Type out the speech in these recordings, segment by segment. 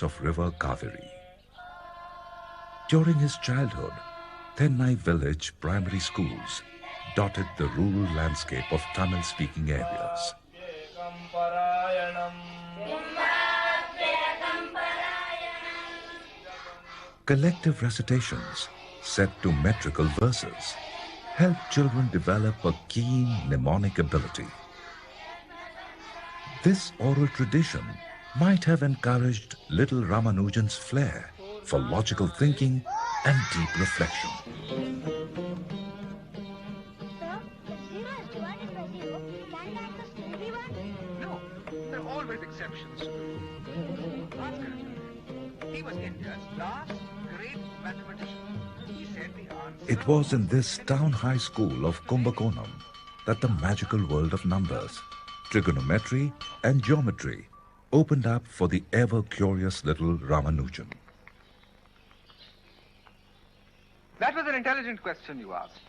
of river Kaveri. During his childhood, Thennai village primary schools dotted the rural landscape of Tamil-speaking areas. Collective recitations set to metrical verses helped children develop a keen mnemonic ability. This oral tradition might have encouraged little Ramanujan's flair for logical thinking and deep reflection. Sir, if 0 is divided by 0, can the answer still be 1? No, there are always exceptions. Ask Arjun. He was India's last great mathematician. He said the answer... It was in this town high school of Kumbakonam that the magical world of numbers, trigonometry and geometry opened up for the ever-curious little Ramanujan. That was an intelligent question you asked.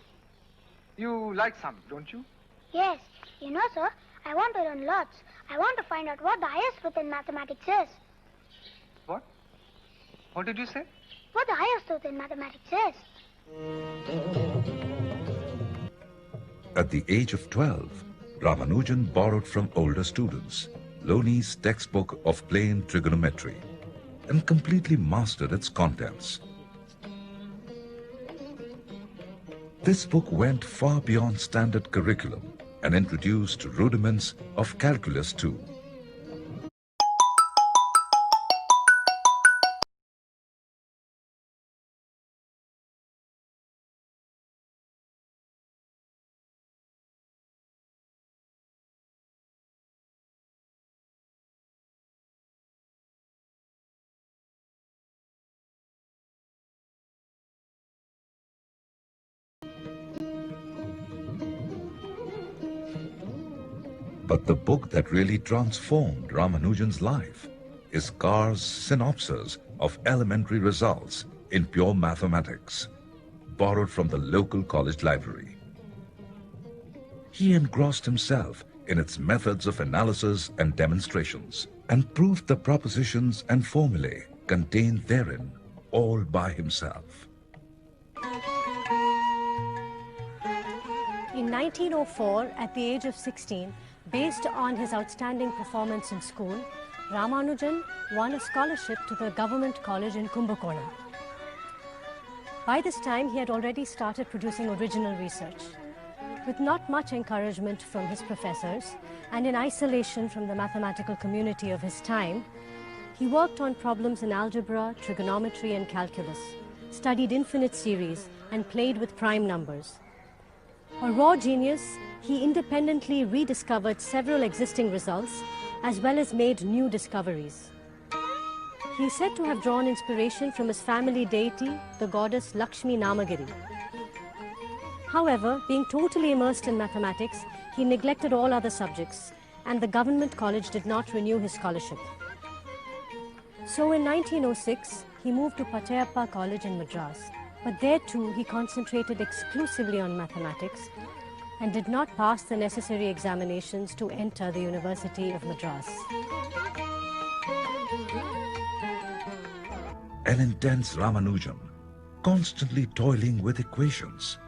You like sums, don't you? Yes. You know, sir, I want to learn lots. I want to find out what the highest truth in mathematics is. What? What did you say? What the highest truth in mathematics is. At the age of 12, Ramanujan borrowed from older students Loney's textbook of plain trigonometry and completely mastered its contents. This book went far beyond standard curriculum and introduced rudiments of calculus too. But the book that really transformed Ramanujan's life is Carr's synopsis of elementary results in pure mathematics, borrowed from the local college library. He engrossed himself in its methods of analysis and demonstrations, and proved the propositions and formulae contained therein all by himself. In 1904, at the age of 16, based on his outstanding performance in school, Ramanujan won a scholarship to the government college in Kumbakonam. By this time, he had already started producing original research. With not much encouragement from his professors and in isolation from the mathematical community of his time, he worked on problems in algebra, trigonometry and calculus, studied infinite series and played with prime numbers. A raw genius, he independently rediscovered several existing results as well as made new discoveries. He is said to have drawn inspiration from his family deity, the goddess Lakshmi Namagiri. However, being totally immersed in mathematics, he neglected all other subjects, and the government college did not renew his scholarship. So in 1906, he moved to Patayappa College in Madras. But there too, he concentrated exclusively on mathematics and did not pass the necessary examinations to enter the University of Madras. An intense Ramanujan, constantly toiling with equations,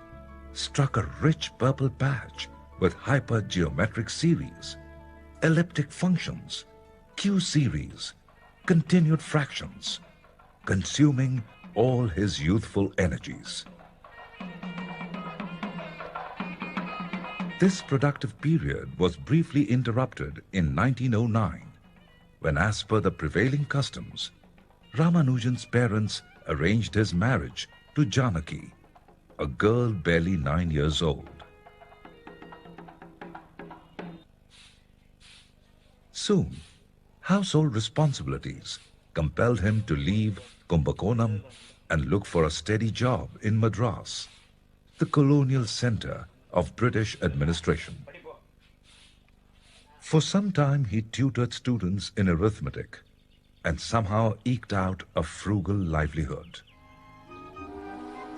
struck a rich purple patch with hypergeometric series, elliptic functions, Q series, continued fractions, consuming all his youthful energies. This productive period was briefly interrupted in 1909, when, as per the prevailing customs, Ramanujan's parents arranged his marriage to Janaki, a girl barely 9 years old. Soon, household responsibilities compelled him to leave Kumbakonam and look for a steady job in Madras, the colonial center of British administration. For some time, he tutored students in arithmetic and somehow eked out a frugal livelihood.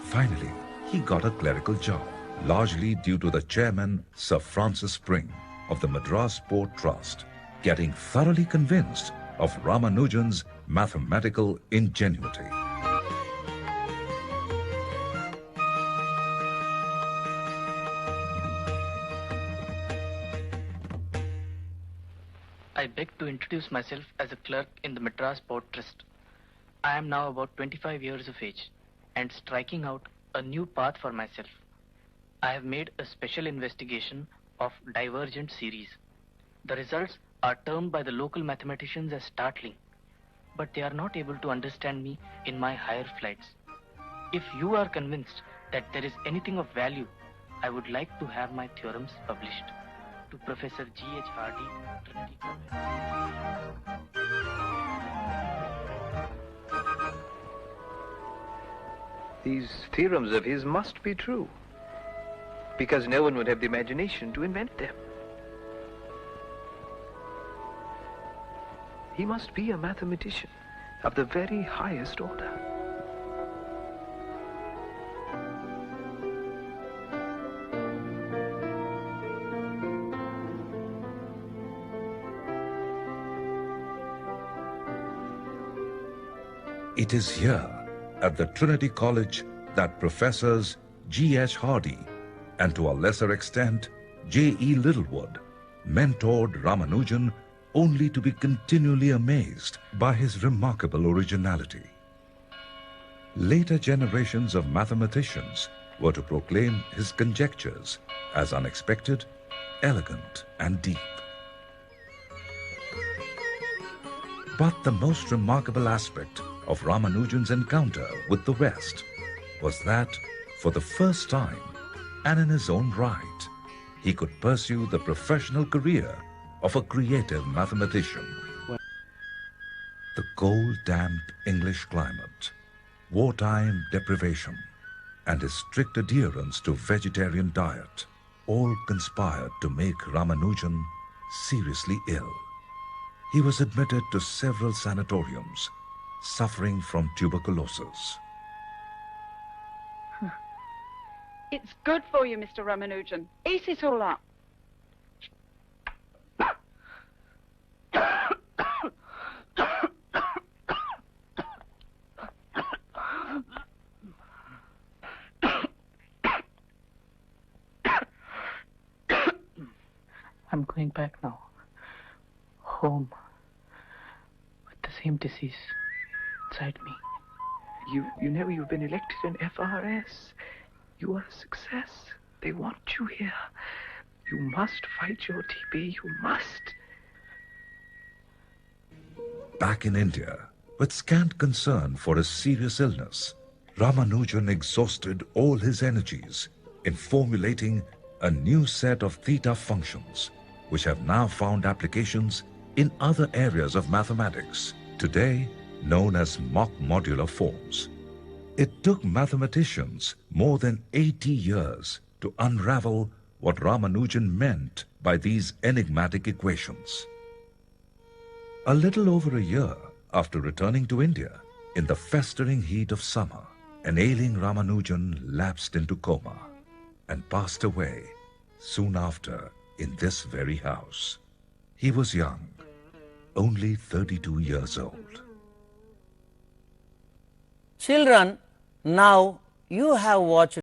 Finally, he got a clerical job, largely due to the chairman, Sir Francis Spring, of the Madras Port Trust, getting thoroughly convinced of Ramanujan's mathematical ingenuity. I beg to introduce myself as a clerk in the Madras Port Trust. I am now about 25 years of age and striking out a new path for myself. I have made a special investigation of divergent series. The results are termed by the local mathematicians as startling, but they are not able to understand me in my higher flights. If you are convinced that there is anything of value, I would like to have my theorems published. To Professor G.H. Hardy, Trinity College. These theorems of his must be true, because no one would have the imagination to invent them. He must be a mathematician of the very highest order. It is here, at the Trinity College, that Professors G.H. Hardy and to a lesser extent J.E. Littlewood mentored Ramanujan, only to be continually amazed by his remarkable originality. Later generations of mathematicians were to proclaim his conjectures as unexpected, elegant, and deep. But the most remarkable aspect of Ramanujan's encounter with the West was that, for the first time, and in his own right, he could pursue the professional career of a creative mathematician. The cold, damp English climate, wartime deprivation, and his strict adherence to vegetarian diet all conspired to make Ramanujan seriously ill. He was admitted to several sanatoriums, suffering from tuberculosis. It's good for you, Mr. Ramanujan. Eat it all up. I'm going back now. Home. With the same disease inside me. You know you've been elected an FRS. You are a success. They want you here. You must fight your TB. You must. Back in India, with scant concern for his serious illness, Ramanujan exhausted all his energies in formulating a new set of theta functions, which have now found applications in other areas of mathematics, today known as mock modular forms. It took mathematicians more than 80 years to unravel what Ramanujan meant by these enigmatic equations. A little over a year after returning to India, in the festering heat of summer, an ailing Ramanujan lapsed into coma and passed away soon after in this very house. He was young, only 32 years old. Children, now you have watched